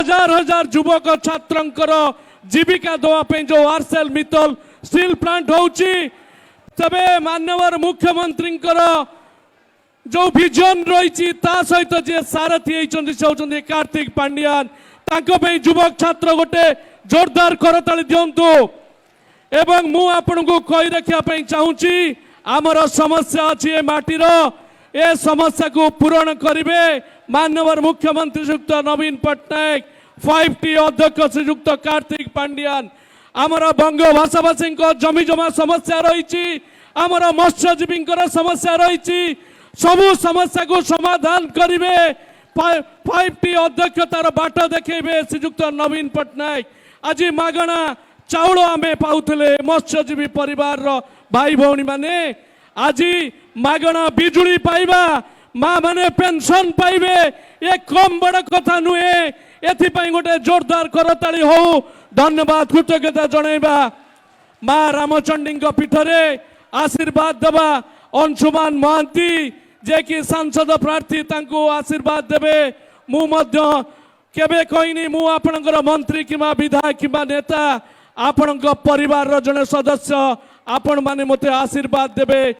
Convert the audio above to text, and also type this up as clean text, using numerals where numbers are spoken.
हजार हजार युवक छात्रंकर जीविका देवाई जो आरसेल मित्तल स्टील प्लांट होची तबे माननीय मुख्यमंत्री जो विजन रही सहित जे सारथी होती कार्तिक पांड्यान युवक छात्र गोटे जोरदार करताली दिंतु एवं मु आपण को कही रखा चाहूँगी आमर समस्या अच्छी माटीर ए समस्या को पूरण करेंगे माननीय मुख्यमंत्री श्रीयुक्त नवीन पट्टनायक 5T अध्यक्ष श्रीयुक्त कार्तिक पांड्यान आमर बंग भाषाभाषी जमी जमा समस्या रही आमर मत्स्यजीवी समस्या रही सबु समस्या को समाधान करेंगे 5T अध्यक्ष तार बाट देखेबे श्रीयुक्त नवीन पट्टनायक आज मागणा चाउल आमे पाउथले मत्स्यजीवी परिवार भाई भौणी माने आज मागणा बिजुली पाइबा माँ माने पेंशन पाइबे ये कम बड़ कथा नुहे एथिपाई गोटे जोरदार करताली हो धन्यवाद कृतज्ञता जनइबा माँ रामचंडी पीठरे आशीर्वाद देवा अंशुमान महांती जे कि सांसद प्रार्थी तांको आशीर्वाद देवे मु मध्य केबे कहनी मु आपणकर मंत्री किंवा विधायक किंवा नेता आपणक परिवार जने सदस्य आपण माने मते आशीर्वाद देवे